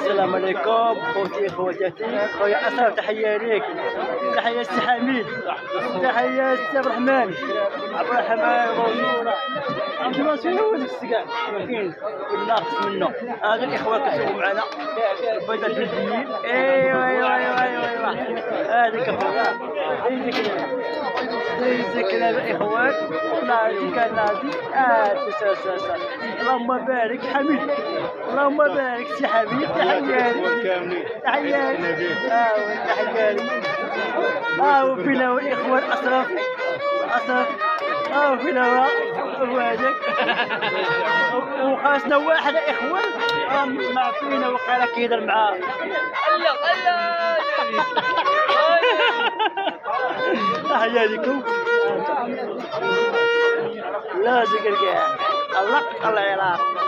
السلام عليكم خوتي خواتاتي خويا أسرى، تحية ليك، تحية السي حميد، تحية السي عبد الرحمن غزورة. انتما شنو هذاك السكان ما كاينش والناقص منه. هذا الاخوان كيشوفوا معنا بيضة الجلديين. ايوا هذيك اخويا ديزك الاخوان نادي كان نادي. اللهم بارك حميد، اللهم بارك سي حميد. تحياتي فينا والاخوان أسرف فينا هو هذاك وخاصنا واحد اخوان مع فينا وقال كيدر معاه. تحية لكم. لا زقر كاع الله يرحم.